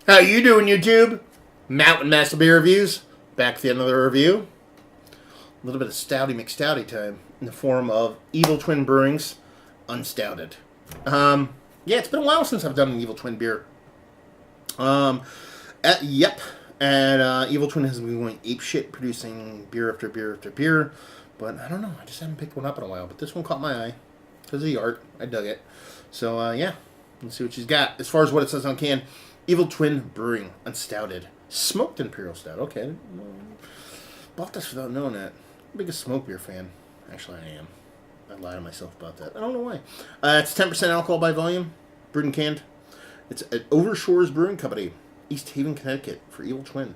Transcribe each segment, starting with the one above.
How you doing, YouTube? Mountain Master Beer Reviews. Back with another review. A little bit of Stouty McStouty time in the form of Evil Twin Brewing's Unstouttd. Yeah, it's been a while since I've done an Evil Twin beer. Yep. And Evil Twin has been going apeshit producing beer after beer after beer. But I don't know, I just haven't picked one up in a while. But this one caught my eye because of the art. I dug it. So, yeah. Let's see what she's got. As far as what it says on can, Evil Twin Brewing Unstouttd. Smoked Imperial Stout. Okay. Bought this without knowing that. I'm a biggest smoke beer fan. Actually, I am. I lie to myself about that. I don't know why. It's 10% alcohol by volume. Brewed and canned. It's at Overshores Brewing Company, East Haven, Connecticut, for Evil Twin.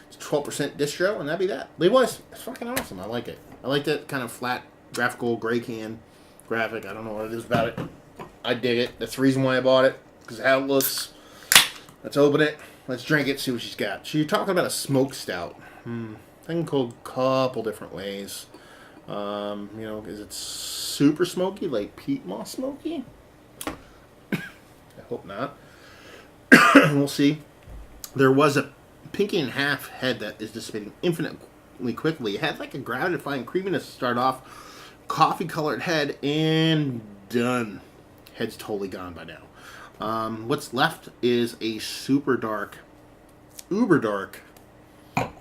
It's 12% distro, and that'd be that. Label-wise, it's fucking awesome. I like it. I like that kind of flat, graphical, gray can graphic. I don't know what it is about it. I dig it. That's the reason why I bought it, because of how it looks. Let's open it. Let's drink it, see what she's got. So you're talking about a smoked stout. I can call a couple different ways. Is it super smoky, like peat moss smoky? I hope not. We'll see. There was a pinky and half head that is dissipating infinitely quickly. It had like a gratifying creaminess to start off. Coffee colored head and done. Head's totally gone by now. What's left is a super dark, uber dark,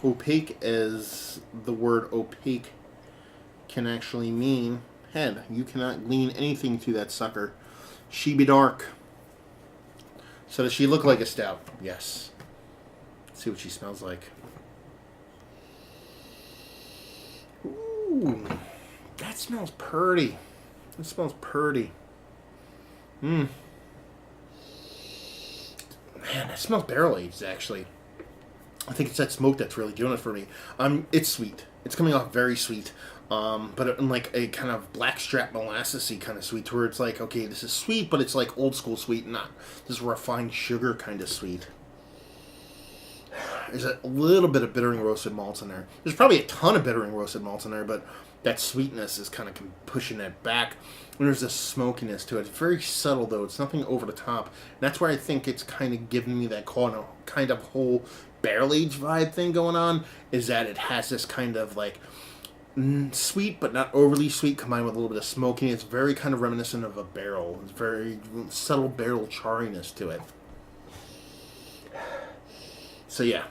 opaque as the word opaque can actually mean head. You cannot glean anything to that sucker. She be dark. So does she look like a stout? Yes. Let's see what she smells like. Ooh, that smells purty. It smells purty. Man, that smells barrel aged, actually. I think it's that smoke that's really doing it for me. It's sweet. It's coming off very sweet. But in like a kind of blackstrap molasses-y kind of sweet, where it's like, okay, this is sweet, but it's like old school sweet, not this refined sugar kind of sweet. There's a little bit of bittering roasted malts in there. There's probably a ton of bittering roasted malts in there, but that sweetness is kind of pushing that back. And there's a smokiness to it. It's very subtle, though. It's nothing over the top. And that's where I think it's kind of giving me that kind of whole barrel-aged vibe thing going on, is that it has this kind of like sweet, but not overly sweet, combined with a little bit of smoking. It's very kind of reminiscent of a barrel. It's very subtle barrel charriness to it. So yeah,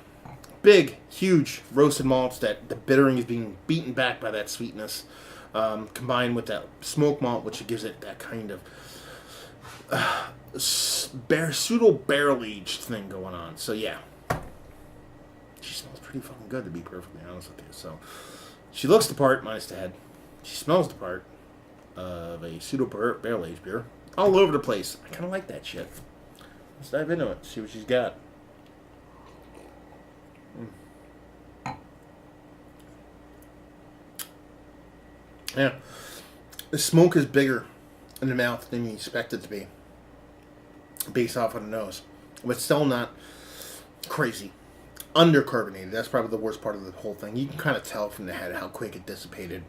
big, huge roasted malts that the bittering is being beaten back by that sweetness, combined with that smoke malt, which gives it that kind of pseudo barrel aged thing going on. So yeah, she smells pretty fucking good, to be perfectly honest with you. So she looks the part, minus the head. She smells the part of a pseudo barrel aged beer. All over the place. I kind of like that shit. Let's dive into it. See what she's got. Yeah, the smoke is bigger in the mouth than you expect it to be, based off of the nose, but still not crazy. Undercarbonated. That's probably the worst part of the whole thing. You can kind of tell from the head how quick it dissipated.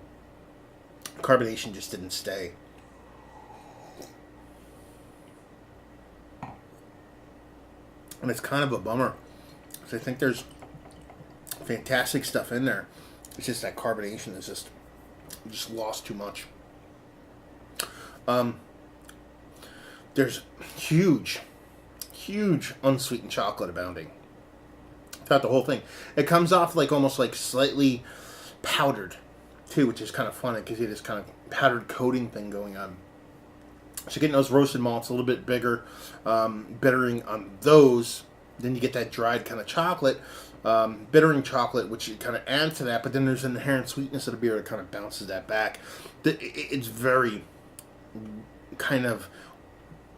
Carbonation just didn't stay. And it's kind of a bummer, because I think there's fantastic stuff in there. It's just that carbonation is just lost too much. There's huge unsweetened chocolate abounding throughout the whole thing. It comes off like almost like slightly powdered too, which is kind of funny because you get this kind of powdered coating thing going on. So getting those roasted malts a little bit bigger, bittering on those, then you get that dried kind of chocolate. Bittering chocolate, which kind of adds to that, but then there's an inherent sweetness of the beer that kind of bounces that back. It's very kind of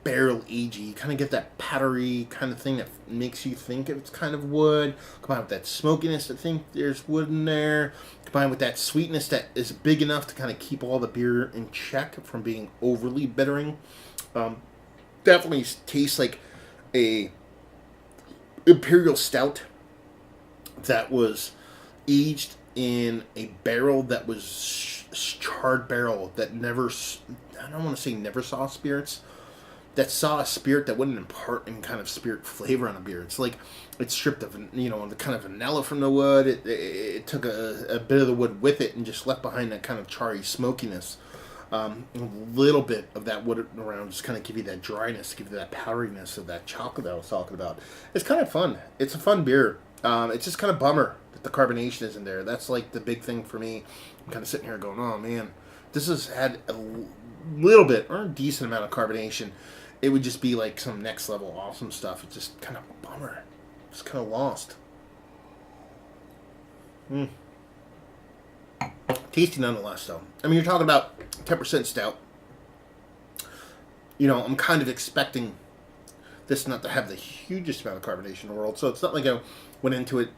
barrel agey. You kind of get that powdery kind of thing that makes you think it's kind of wood. Combined with that smokiness, I think there's wood in there. Combined with that sweetness that is big enough to kind of keep all the beer in check from being overly bittering. Definitely tastes like a Imperial Stout that was aged in a barrel that was charred barrel that never, I don't want to say never saw spirits. that saw a spirit that wouldn't impart any kind of spirit flavor on a beer. It's like it's stripped of, the kind of vanilla from the wood. It took a bit of the wood with it and just left behind that kind of charry smokiness. A little bit of that wood around just kind of give you that dryness, give you that powderiness of that chocolate that I was talking about. It's kind of fun. It's a fun beer. It's just kind of bummer that the carbonation isn't there. That's like the big thing for me. I'm kind of sitting here going, oh man, this has had a little bit or a decent amount of carbonation. It would just be like some next level awesome stuff. It's just kind of a bummer. It's kind of lost. Tasty nonetheless, though. I mean, you're talking about 10% stout. I'm kind of expecting this not to have the hugest amount of carbonation in the world. So it's not like I went into it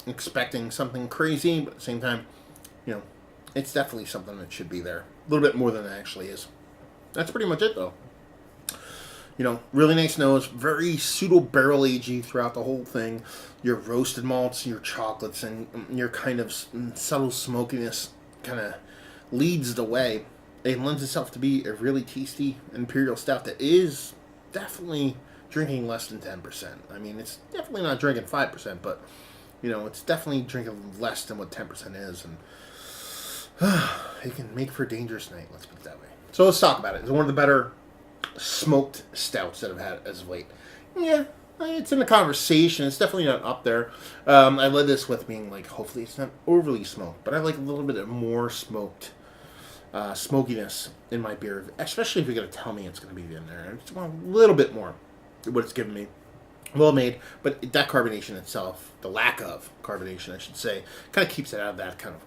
expecting something crazy, but at the same time, it's definitely something that should be there. A little bit more than it actually is. That's pretty much it, though. Really nice nose, very pseudo barrel agey throughout the whole thing. Your roasted malts, your chocolates, and your kind of subtle smokiness kind of leads the way. It lends itself to be a really tasty Imperial Stout that is definitely drinking less than 10%. I mean, it's definitely not drinking 5%, but, it's definitely drinking less than what 10% is. And it can make for a dangerous night, let's put it that way. So let's talk about it. It's one of the better smoked stouts that I've had as of late. Yeah, it's in the conversation. It's definitely not up there. I led this with being like, hopefully it's not overly smoked, but I like a little bit of more smoked smokiness in my beer, especially if you're going to tell me it's going to be in there. I just want a little bit more what it's given me. Well made, but that carbonation itself, the lack of carbonation, I should say, kind of keeps it out of that kind of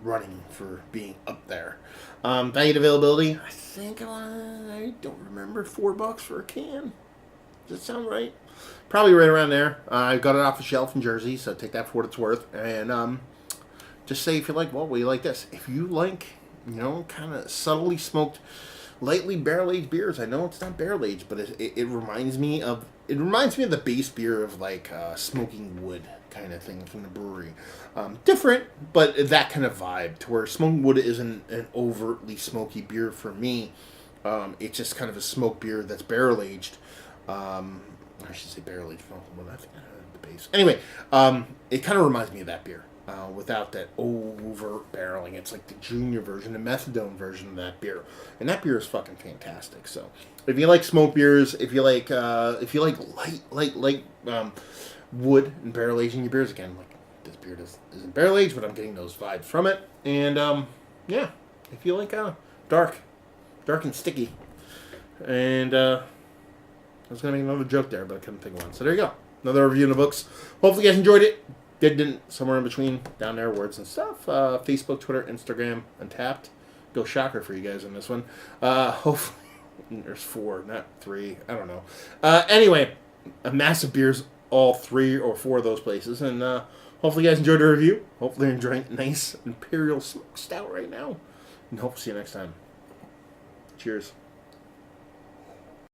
running for being up there. Value and availability, I think I don't remember, $4 for a can. Does that sound right? Probably right around there. I got it off the shelf in Jersey, so take that for what it's worth. And just say if you like, well, you like this. If you like, kind of subtly smoked, lightly barrel aged beers. I know it's not barrel aged, but it reminds me of the base beer of like smoking wood kind of thing from the brewery. Different, but that kind of vibe to where smoking wood isn't an overtly smoky beer for me. It's just kind of a smoked beer that's barrel aged. I should say barrel aged. Well, I think the base. Anyway, it kind of reminds me of that beer. Without that over barreling. It's like the junior version, the methadone version of that beer. And that beer is fucking fantastic. So if you like smoked beers, if you like light wood and barrel aging your beers, again, like this beer isn't barrel aged, but I'm getting those vibes from it. And yeah, if you like dark and sticky. And I was gonna make another joke there, but I couldn't think of one. So there you go. Another review in the books. Hopefully you guys enjoyed it. Didn't somewhere in between down there, words and stuff. Facebook, Twitter, Instagram, Unstouttd. Go shocker for you guys on this one. Hopefully there's 4, not 3. I don't know. Anyway, a massive beers all 3 or 4 of those places, and hopefully you guys enjoyed the review. Hopefully you're enjoying a nice Imperial Stout right now, and hope to see you next time. Cheers.